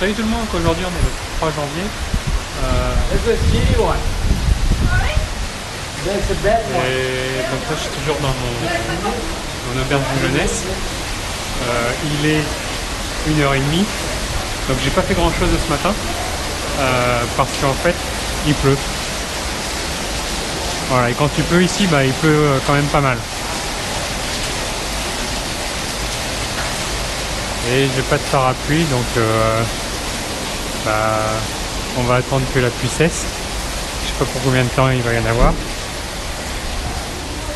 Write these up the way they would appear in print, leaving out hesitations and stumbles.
Salut tout le monde, aujourd'hui on est le 3 janvier. Et donc là je suis toujours dans mon auberge de jeunesse. Il est 1h30. Donc j'ai pas fait grand chose ce matin. Parce qu'en fait il pleut. Voilà, et quand tu peux ici, bah, il pleut quand même pas mal. Et j'ai pas de parapluie, donc on va attendre que la pluie cesse. Je sais pas pour combien de temps il va y en avoir.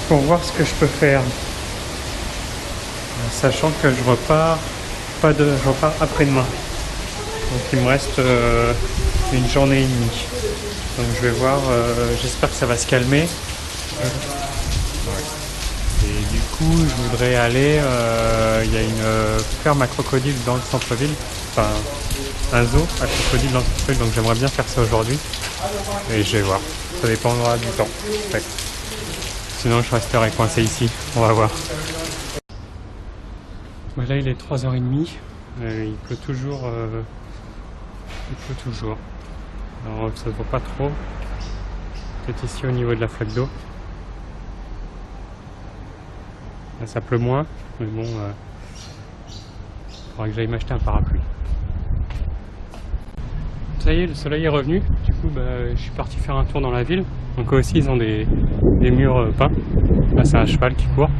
Pour voir ce que je peux faire. Sachant que je repars après-demain. Donc il me reste une journée et demie. Donc je vais voir, j'espère que ça va se calmer. Et du coup, je voudrais aller, il y a une ferme à crocodiles dans le centre-ville, enfin un zoo à crocodiles dans le centre-ville, donc j'aimerais bien faire ça aujourd'hui. Et je vais voir, ça dépendra du temps. En fait. Sinon, je resterai coincé ici, on va voir. Là, il est 3h30, il pleut toujours. Alors, ça ne se voit pas trop. Peut-être ici au niveau de la flaque d'eau. Là, ça pleut moins, mais bon, il faudra que j'aille m'acheter un parapluie. Ça y est, le soleil est revenu. Du coup, je suis parti faire un tour dans la ville. Donc eux aussi, ils ont des murs peints. Là, c'est un cheval qui court.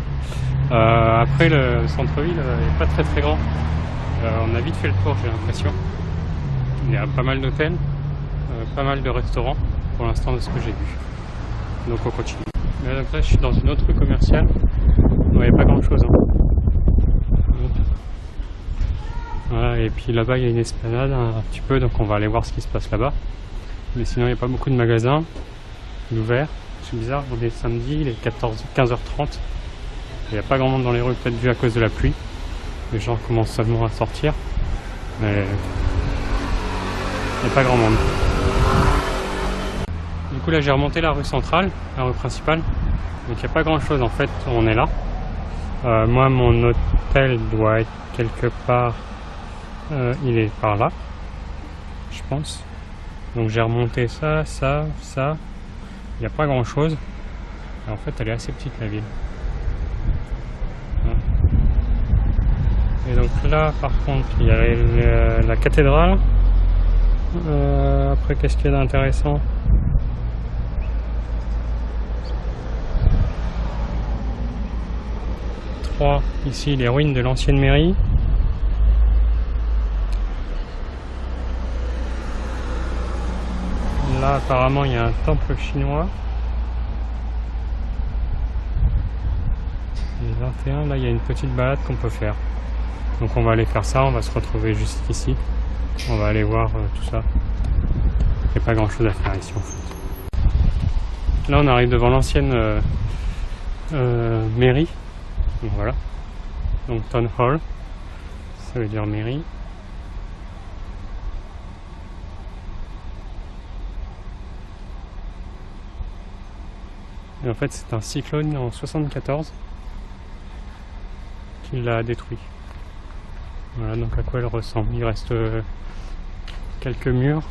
Après, le centre-ville n'est pas très très grand. On a vite fait le tour, j'ai l'impression. Il y a pas mal d'hôtels, pas mal de restaurants, pour l'instant de ce que j'ai vu. Donc on continue. Mais donc là, je suis dans une autre rue commerciale. Il n'y a pas grand chose. Voilà, et puis là-bas il y a une esplanade un petit peu, donc on va aller voir ce qui se passe là-bas. Mais sinon il n'y a pas beaucoup de magasins ouverts. C'est bizarre, on est samedi, il est 15h30. Il n'y a pas grand monde dans les rues, peut-être vu à cause de la pluie. Les gens commencent seulement à sortir. Mais il n'y a pas grand monde. Du coup là j'ai remonté la rue centrale, la rue principale. Donc il n'y a pas grand chose en fait, on est là. Moi mon hôtel doit être quelque part, il est par là, je pense. Donc j'ai remonté ça, il n'y a pas grand chose. Et en fait elle est assez petite la ville. Et donc là par contre il y a la cathédrale. Après qu'est-ce qu'il y a d'intéressant? Ici les ruines de l'ancienne mairie. Là apparemment il y a un temple chinois. Et 21, là il y a une petite balade qu'on peut faire. Donc on va aller faire ça, on va se retrouver juste ici. On va aller voir tout ça. Il n'y a pas grand chose à faire ici en fait. Là on arrive devant l'ancienne mairie. Donc voilà, donc Town Hall, ça veut dire mairie. Et en fait c'est un cyclone en 74 qui l'a détruit. Voilà donc à quoi elle ressemble. Il reste quelques murs.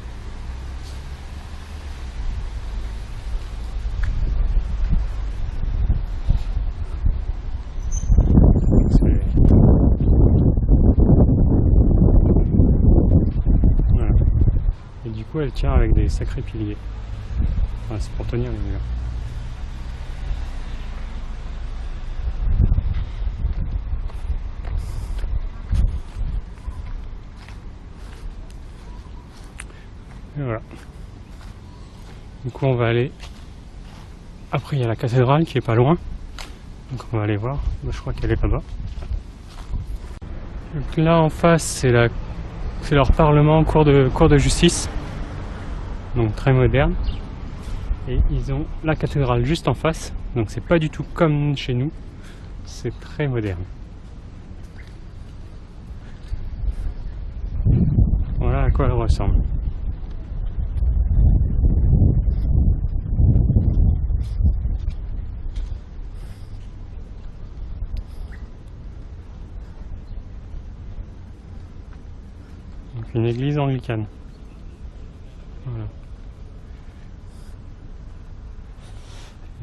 Du coup elle tient avec des sacrés piliers. Enfin, c'est pour tenir les murs. Et voilà. Du coup on va aller. Après il y a la cathédrale qui est pas loin. Donc on va aller voir. Moi, je crois qu'elle est là-bas. Donc là en face c'est leur parlement, cour de justice. Donc très moderne. Et ils ont la cathédrale juste en face. Donc c'est pas du tout comme chez nous. C'est très moderne. Voilà à quoi elle ressemble. Donc une église anglicane. Voilà.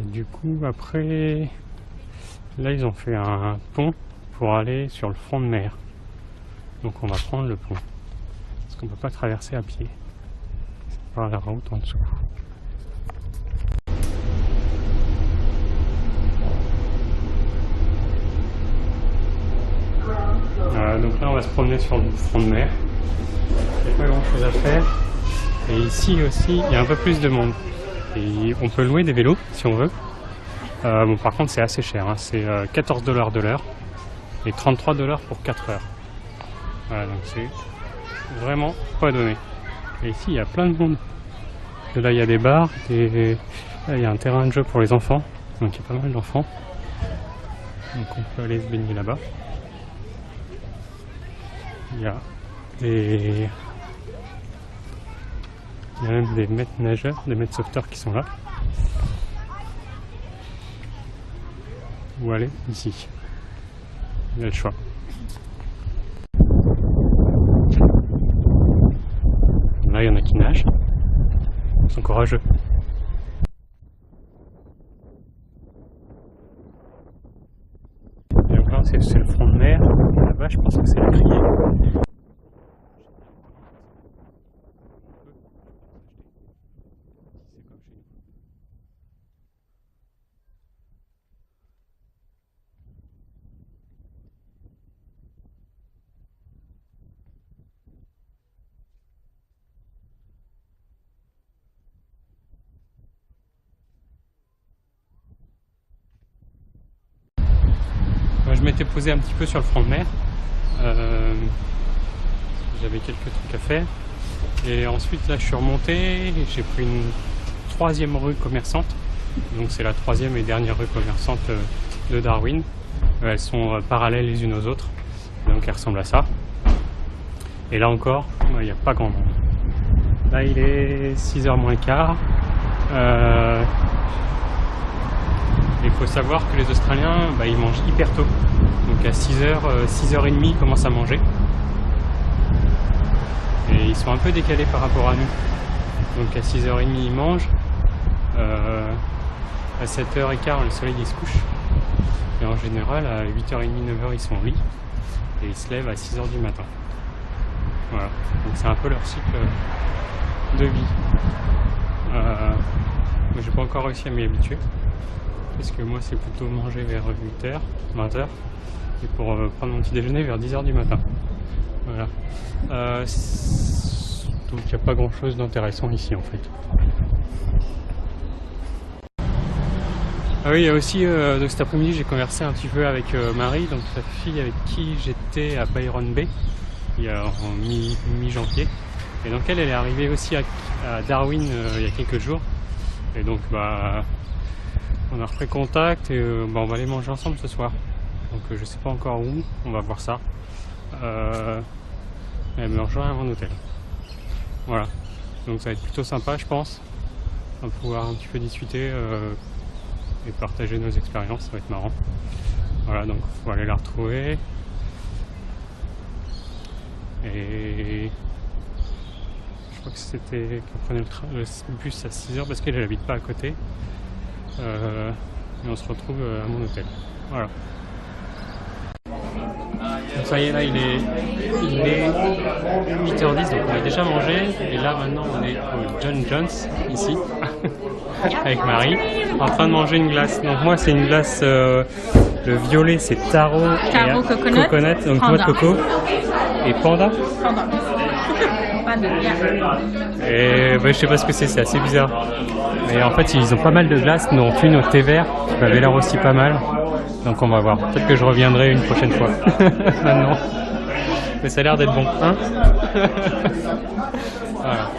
Et du coup, après, là ils ont fait un pont pour aller sur le front de mer. Donc on va prendre le pont. Parce qu'on ne peut pas traverser à pied. C'est par la route en dessous. Donc là on va se promener sur le front de mer. Il n'y a pas grand chose à faire. Et ici aussi il y a un peu plus de monde. Et on peut louer des vélos si on veut. Bon, par contre c'est assez cher, hein. C'est 14 $ de l'heure et 33 $ pour 4 heures. Voilà, donc c'est vraiment pas donné. Et ici il y a plein de monde. Et là il y a des bars, là il y a un terrain de jeu pour les enfants. Donc il y a pas mal d'enfants. Donc on peut aller se baigner là-bas. Il y a même des maîtres nageurs, des maîtres sauveteurs qui sont là. Ou aller ici. Il y a le choix. Là, il y en a qui nagent. Ils sont courageux. Et donc là, c'est le front de mer. Là-bas, je pense que c'est le crier. Je m'étais posé un petit peu sur le front de mer. J'avais quelques trucs à faire. Et ensuite, là, je suis remonté. J'ai pris une troisième rue commerçante. Donc, c'est la troisième et dernière rue commerçante de Darwin. Elles sont parallèles les unes aux autres. Donc, elles ressemblent à ça. Et là encore, il n'y a pas grand monde. Là, il est 6h moins le quart. Il faut savoir que les Australiens, ils mangent hyper tôt. Donc à 6h, 6h30, ils commencent à manger. Et ils sont un peu décalés par rapport à nous. Donc à 6h30, ils mangent. À 7h15, le soleil il se couche. Et en général, à 8h30, 9h, ils sont au lit. Et ils se lèvent à 6h du matin. Voilà. Donc c'est un peu leur cycle de vie. Mais j'ai pas encore réussi à m'y habituer. Parce que moi c'est plutôt manger vers 8h, 20h et pour prendre mon petit déjeuner vers 10h du matin. Voilà. Donc il n'y a pas grand chose d'intéressant ici en fait. Ah oui, il y a aussi, donc cet après-midi j'ai conversé un petit peu avec Marie, donc sa fille avec qui j'étais à Byron Bay en mi-janvier. Et donc elle est arrivée aussi à Darwin il y a quelques jours. Et donc on a repris contact et on va aller manger ensemble ce soir. Donc je sais pas encore où, on va voir ça. Elle me rejoint à mon hôtel. Voilà. Donc ça va être plutôt sympa je pense. On va pouvoir un petit peu discuter et partager nos expériences, ça va être marrant. Voilà, donc il faut aller la retrouver. Et je crois que c'était qu'on prenait le bus à 6h parce qu'elle n'habite pas à côté. Et on se retrouve à mon hôtel. Voilà. Donc ça y est, là il est 8h10, donc on a déjà mangé. Et là maintenant on est au John John's ici avec Marie en train de manger une glace. Donc moi c'est une glace, le violet c'est taro et coconut, donc noix de coco et panda. Et je sais pas ce que c'est assez bizarre. Mais en fait ils ont pas mal de glaces, dont une au thé vert qui avait l'air aussi pas mal. Donc on va voir, peut-être que je reviendrai une prochaine fois. Maintenant. Mais ça a l'air d'être bon, hein. Voilà.